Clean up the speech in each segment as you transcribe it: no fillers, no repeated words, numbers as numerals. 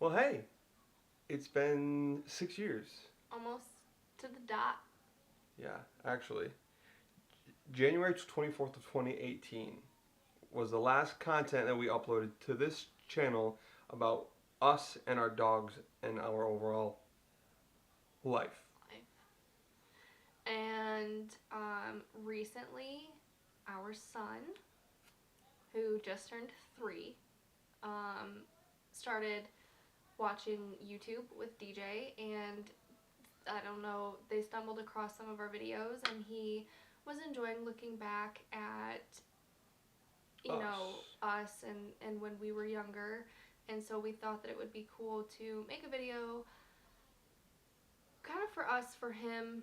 Well, hey, it's been 6 years. Almost to the dot. Yeah, actually. January 24th of 2018 was the last content that we uploaded to this channel about us and our dogs and our overall life. And recently, our son, who just turned 3, started watching YouTube with DJ, and I don't know, they stumbled across some of our videos, and he was enjoying looking back at, us and when we were younger. And so we thought that it would be cool to make a video kind of for us, for him.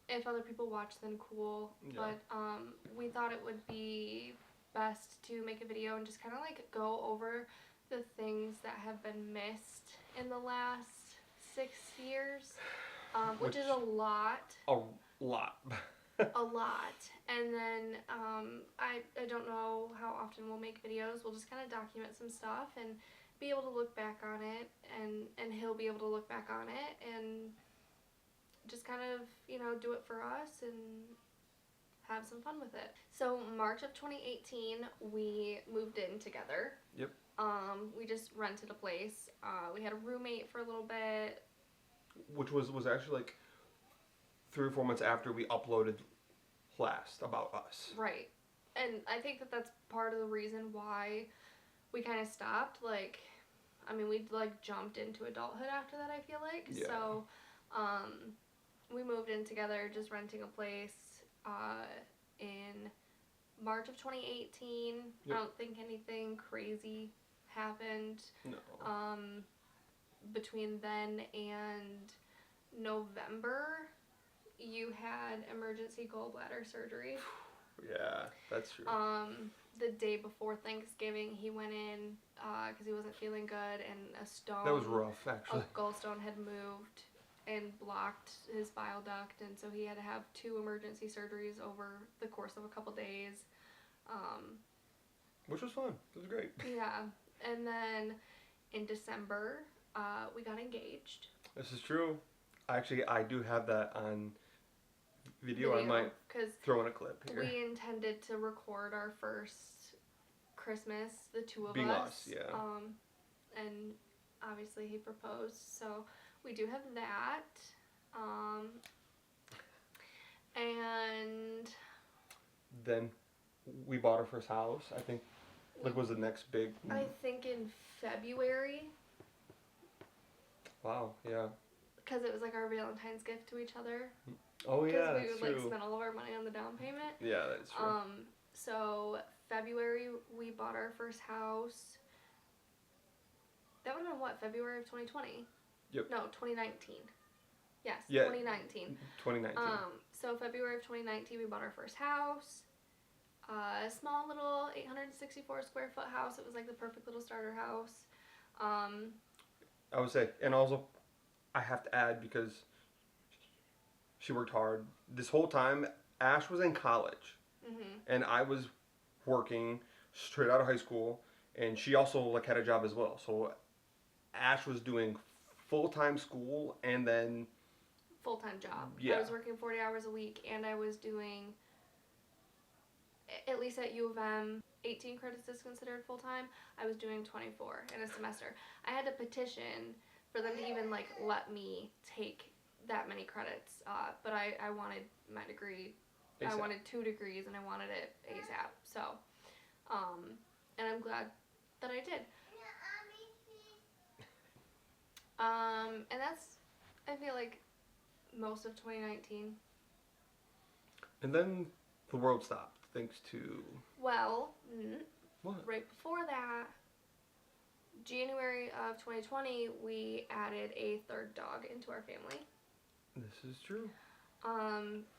If other people watch, then cool. Yeah. But we thought it would be best to make a video and just kind of like go over the things that have been missed in the last 6 years, which is a lot. A lot. A lot. And then I don't know how often we'll make videos. We'll just kind of document some stuff and be able to look back on it, and he'll be able to look back on it and just kind of, do it for us and have some fun with it. So March of 2018, we moved in together. Yep. We just rented a place. We had a roommate for a little bit. Which was actually like 3 or 4 months after we uploaded last about us. Right. And I think that that's part of the reason why we kind of stopped. Like, I mean, we like jumped into adulthood after that, I feel like. Yeah. So, we moved in together, just renting a place, in March of 2018. Yep. I don't think anything crazy happened. No. Between then and November, you had emergency gallbladder surgery. Yeah, that's true. The day before Thanksgiving, he went in because he wasn't feeling good, and a stone. That was rough, actually. A gallstone had moved and blocked his bile duct, and so he had to have 2 emergency surgeries over the course of a couple days. Which was fun. It was great. Yeah, and then in December, we got engaged. This is true. Actually, I do have that on video. I might throw in a clip here. We intended to record our first Christmas, the two of Being us. us, yeah. And obviously he proposed, so we do have that. And then we bought our first house. I think, was the next big. I think in February. Wow. Yeah. Because it was like our Valentine's gift to each other. Oh yeah, that's Because we would true. spend all of our money on the down payment. Yeah, that's true. So February we bought our first house. That would have been what, February of 2020? Yep. No, 2019. Yes, Yeah. 2019. 2019. So February of 2019 we bought our first house. A small little 864 square foot house. It was like the perfect little starter house. I would say, and also, I have to add, because she worked hard this whole time. Ash was in college, and I was working straight out of high school, and she also had a job as well. So Ash was doing full-time school and then full-time job. Yeah. I was working 40 hours a week, and I was doing, at least at U of M, 18 credits is considered full-time. I was doing 24 in a semester. I had to petition for them to even let me take that many credits, but I wanted my degree. ASAP. I wanted 2 degrees, and I wanted it ASAP. So, and I'm glad that I did. And that's, I feel like, most of 2019. And then the world stopped, thanks to... Well, What? right before that, January of 2020, we added a 3rd dog into our family. This is true.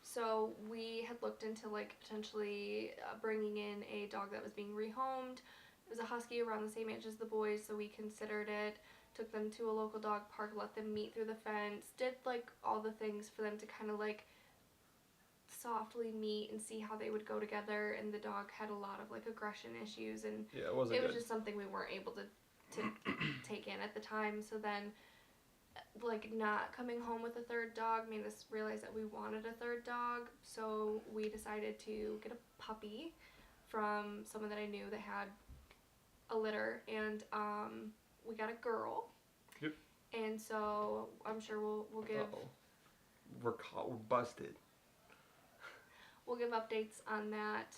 So we had looked into potentially bringing in a dog that was being rehomed. It was a husky around the same age as the boys, so we considered it. Took them to a local dog park, let them meet through the fence, did all the things for them to kind of softly meet and see how they would go together. And the dog had a lot of aggression issues, and Yeah, it wasn't it was good. just something we weren't able to take in plan at the time. So then, like, not coming home with a third dog made us realize that we wanted a third dog. So we decided to get a puppy from someone that I knew that had a litter, and we got a girl. Yep. And so I'm sure we'll give we're busted. We'll give updates on that,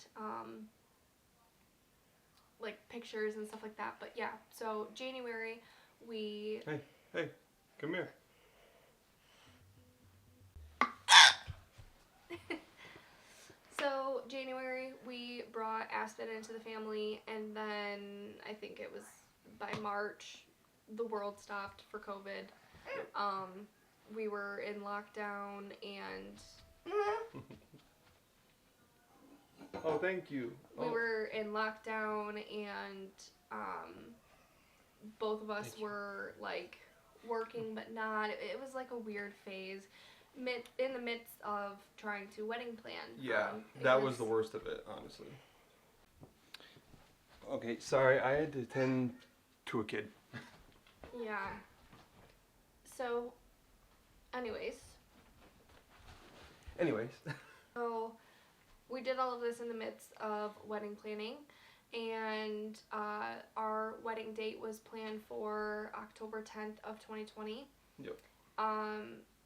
like pictures and stuff like that. But yeah, so January we Hey, come here. So January we brought Aspen into the family, and then I think it was by March the world stopped for COVID. We were in lockdown, and Oh, thank you. we were in lockdown, and both of us were like working but not. It was like a weird phase in the midst of trying to wedding plan. Yeah, that was the worst of it, honestly. Okay, sorry, I had to tend to a kid. Yeah. So, anyways. So, we did all of this in the midst of wedding planning, and our wedding date was planned for October 10th of 2020. Yep.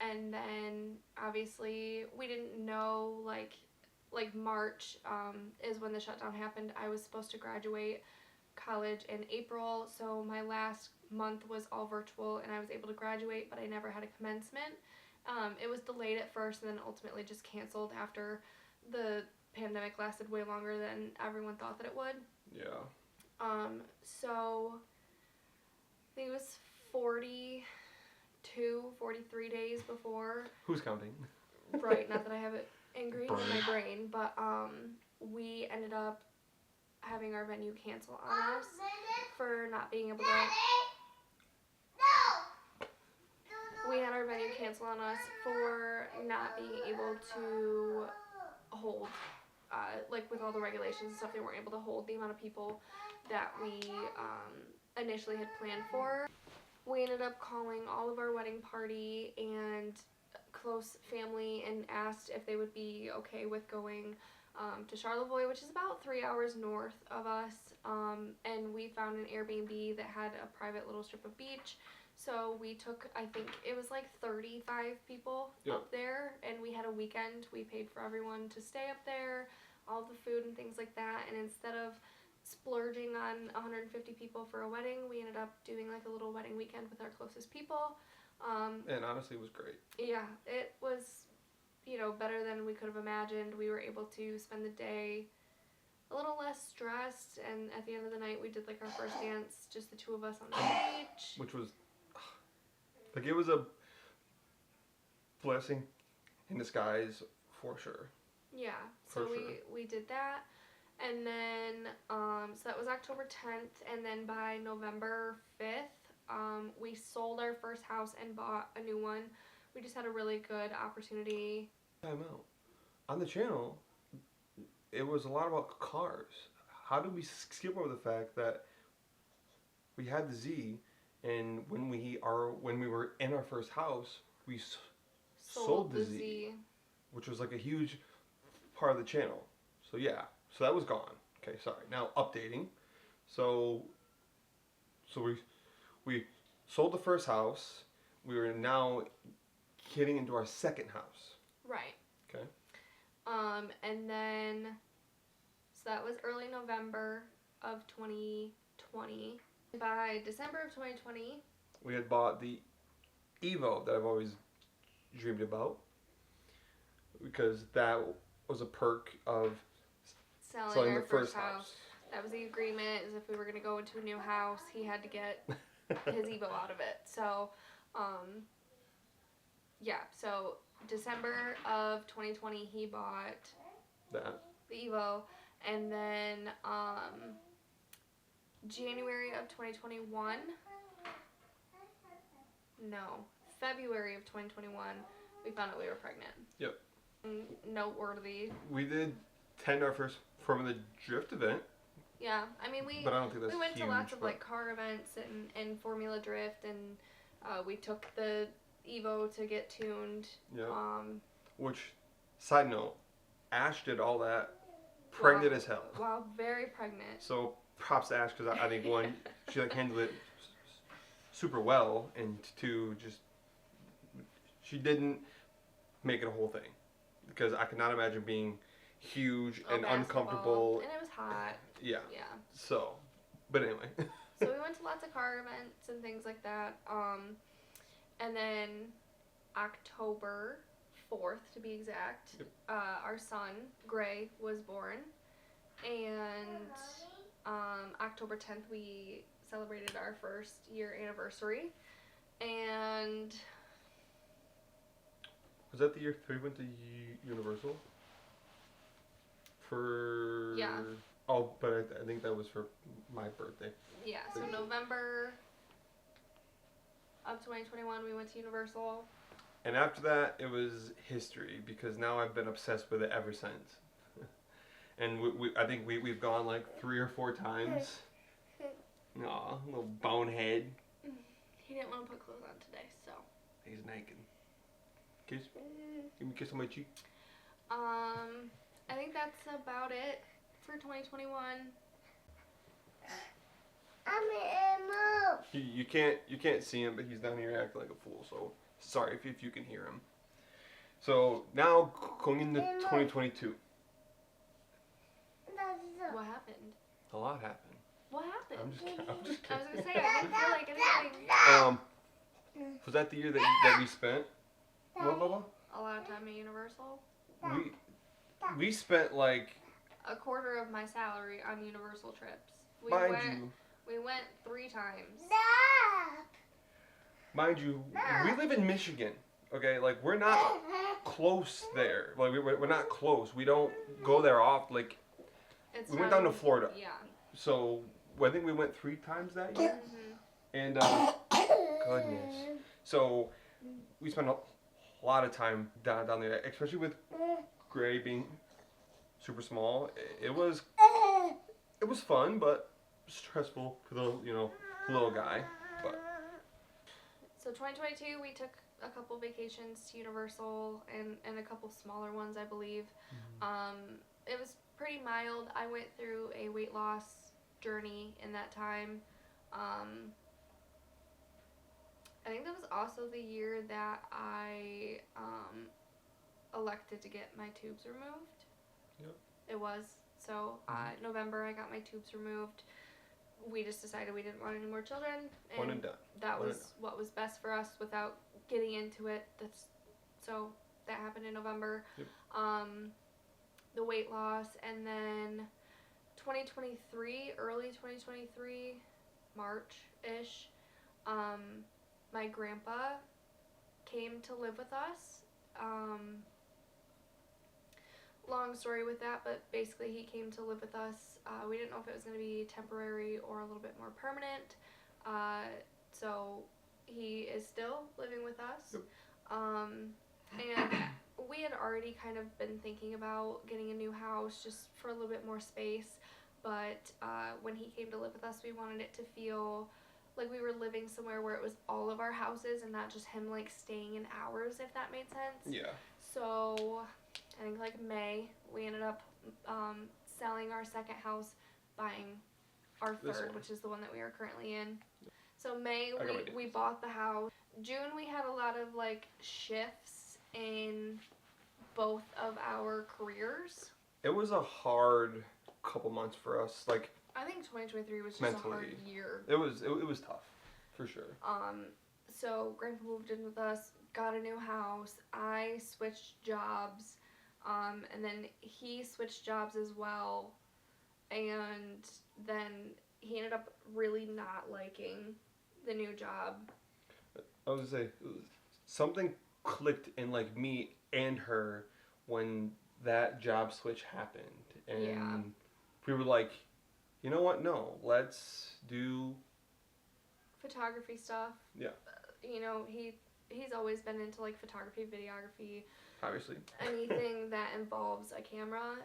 And then obviously we didn't know, like March is when the shutdown happened. I was supposed to graduate college in April, so my last month was all virtual, and I was able to graduate, but I never had a commencement. It was delayed at first, and then ultimately just canceled after the pandemic lasted way longer than everyone thought that it would. Yeah. So I think it was 43 days before. Who's counting? Right, not that I have it ingrained in my brain, but we ended up having our venue cancel on us for not being able to. We had our venue cancel on us for not being able to hold, like with all the regulations and stuff, they weren't able to hold the amount of people that we initially had planned for. We ended up calling all of our wedding party and close family and asked if they would be okay with going to Charlevoix, which is about 3 hours north of us, and we found an Airbnb that had a private little strip of beach. So we took, I think it was like 35 people up there, and we had a weekend. We paid for everyone to stay up there, all the food and things like that, and instead of splurging on 150 people for a wedding, we ended up doing like a little wedding weekend with our closest people. And honestly, it was great. Yeah, it was, better than we could have imagined. We were able to spend the day a little less stressed, and at the end of the night, we did like our first dance, just the two of us on the beach. Which was, like, it was a blessing in disguise for sure. Yeah, so we did that, and then, so that was October 10th, and then by November 5th, we sold our first house and bought a new one. We just had a really good opportunity. Time out. On the channel, it was a lot about cars. How did we skip over the fact that we had the Z, and when we were in our first house, we sold the Z, which was like a huge part of the channel. So yeah, so that was gone. Okay, sorry. Now updating. So we sold the first house. We were now getting into our second house. Right. Okay. And then, so that was early November of 2020. By December of 2020, we had bought the Evo that I've always dreamed about, because that was a perk of selling the first house. That was the agreement, is if we were going to go into a new house, he had to get his Evo out of it. So, yeah, so December of 2020, he bought the Evo, and then January of 2021, February of 2021, we found out we were pregnant. Yep. Noteworthy. We did attend our first From the Drift event. Yeah, I mean we But I don't think that's we went huge, to lots of but- like car events and Formula Drift, and we took the Evo to get tuned. Yeah. Which, side note, Ash did all that pregnant as hell. Wow, very pregnant. So props to Ash because I think one, she like handled it super well, and two, just she didn't make it a whole thing because I cannot imagine being huge and basketball, uncomfortable. and it was hot. Yeah. Yeah. So, but anyway. So we went to lots of car events and things like that. And then October 4th, to be exact, Yep. Our son Gray was born, and October 10th we celebrated our first year anniversary, and Was that the year 3 went to Universal? For Yeah. Oh, but I think that was for my birthday. yeah, so November of 2021 we went to Universal. And after that, it was history because now I've been obsessed with it ever since. And I think we've gone like 3 or 4 times. Aw, little bonehead. He didn't want to put clothes on today, so. He's naked. Kiss. Give me a kiss on my cheek. I think that's about it for 2021. You can't see him, but he's down here acting like a fool. So sorry if you can hear him. So now going into 2022. What happened? A lot happened. What happened? I'm just kidding. I was gonna say I didn't feel like anything. Was that the year that we spent? What, Bubba? A lot of time at Universal. We spent like, A quarter of my salary on Universal trips. We went 3 times. Mind you, we live in Michigan. Okay, like we're not close there. Like we're not close. We don't go there off. Like It's we went down to Florida. Yeah. So I think we went 3 times that year. Mm-hmm. And goodness. So we spent a lot of time down there, especially with Gray being super small. It was fun, but stressful for the little guy. But So 2022 we took a couple vacations to Universal and a couple smaller ones, I believe. It was pretty mild. I went through a weight loss journey in that time. I think that was also the year that I elected to get my tubes removed. Yep. It was. So November I got my tubes removed. We just decided we didn't want any more children. One and done. That was what was best for us without getting into it. So that happened in November. Yep. The weight loss, and then 2023, early 2023, March-ish, my grandpa came to live with us. Long story with that, but basically he came to live with us. We didn't know if it was going to be temporary or a little bit more permanent. So he is still living with us. Yep. And we had already kind of been thinking about getting a new house just for a little bit more space. But when he came to live with us, we wanted it to feel like we were living somewhere where it was all of our houses and not just him like staying in ours, if that made sense. yeah. So I think like May, we ended up selling our second house, buying our This third, one. which is the one that we are currently in. So May, I got my we bought the house. June, we had a lot of like shifts in both of our careers. It was a hard couple months for us. Like I think 2023 was just mentally, a hard year. it was tough, for sure. So Grandpa moved in with us, got a new house. I switched jobs, and then he switched jobs as well. And then he ended up really not liking the new job. I was gonna say something clicked in like me and her when that job switch happened, and Yeah. we were like, you know what? No, let's do. Photography stuff. Yeah. You know, he he's always been into like photography, videography, Obviously. anything that involves a camera.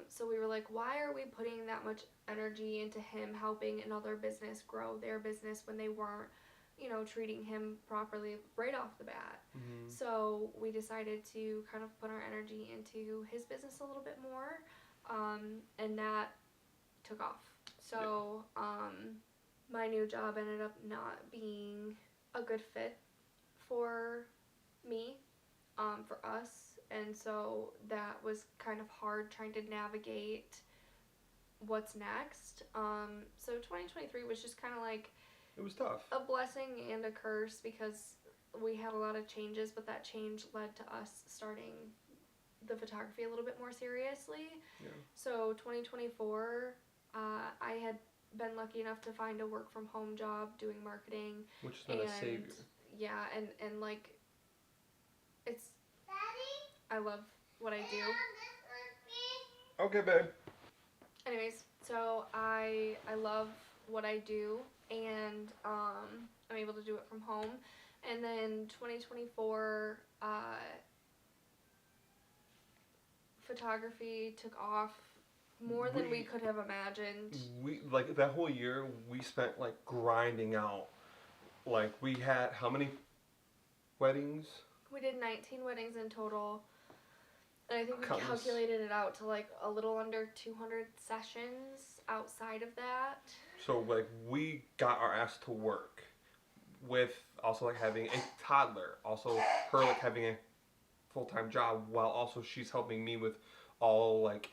So we were like, why are we putting that much energy into him helping another business grow their business when they weren't, treating him properly right off the bat? Mm-hmm. So we decided to kind of put our energy into his business a little bit more, and that took off. So my new job ended up not being a good fit for me, for us, and so that was kind of hard trying to navigate what's next. So 2023 was just kind of like It was tough. a blessing and a curse because we had a lot of changes, but that change led to us starting the photography a little bit more seriously. Yeah. So 2024, I had been lucky enough to find a work from home job doing marketing. Which is not a savior. Yeah, and like, it's, I love what I do. Okay, babe. Anyways, so I love what I do, and I'm able to do it from home. And then 2024, photography took off more than we could have imagined. We like that whole year we spent like grinding out. Like we had how many weddings? We did 19 weddings in total. And I think we Countless. calculated it out to like a little under 200 sessions outside of that. So like we got our ass to work with also like having a toddler, also her like having a full-time job while also she's helping me with all like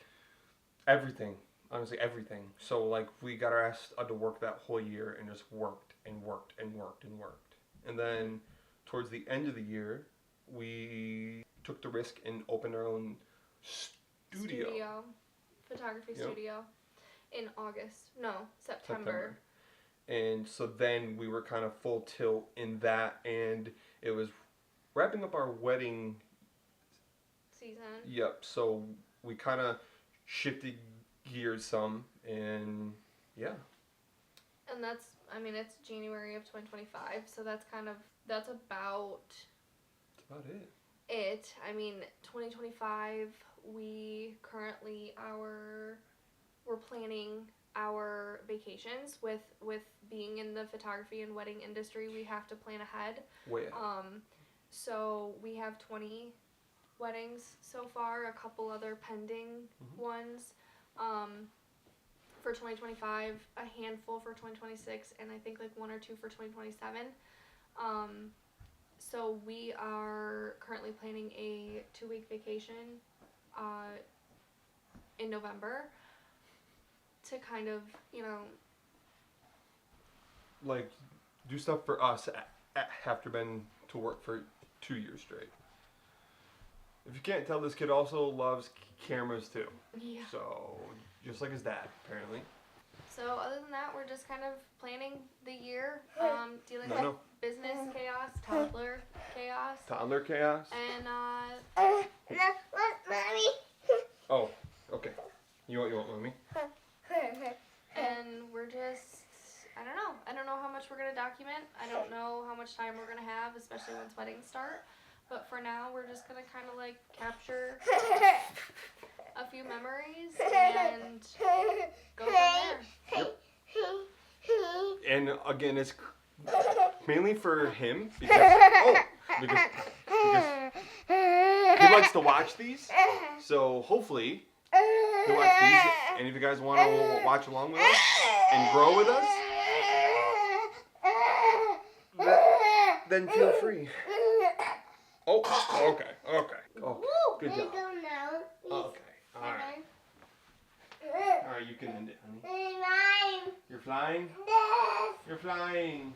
everything, honestly everything. So like we got our ass to work that whole year and just worked and worked and worked and worked. And then towards the end of the year, we took the risk and opened our own studio. Photography Yep. studio in September. And so then we were kind of full tilt in that, and it was wrapping up our wedding Season. Yep. So we kind of shifted gears some, and yeah. And it's January of 2025, so that's about That's about it. 2025, we currently we're planning our vacations with being in the photography and wedding industry. We have to plan ahead. Way ahead. So we have 20 weddings so far, a couple other pending ones for 2025, a handful for 2026, and I think like one or two for 2027. So we are currently planning a 2-week vacation in November to kind of, like do stuff for us after been to work for 2 years straight. If you can't tell, this kid also loves cameras too. Yeah. So just like his dad, apparently. So other than that, we're just kind of planning the year, dealing with business chaos, toddler chaos, and Mommy. oh, okay. You want mommy? and we're just, I don't know how much we're gonna document. I don't know how much time we're gonna have, especially once weddings start. But for now, we're just gonna kind of like capture a few memories and go from there. Yep. And again, it's mainly for him because he likes to watch these. So hopefully he'll watch these. And if you guys want to watch along with us and grow with us, then feel free. Oh, okay. Oh, good job. Okay, all right. All right, you can end it, honey. You're flying? You're flying?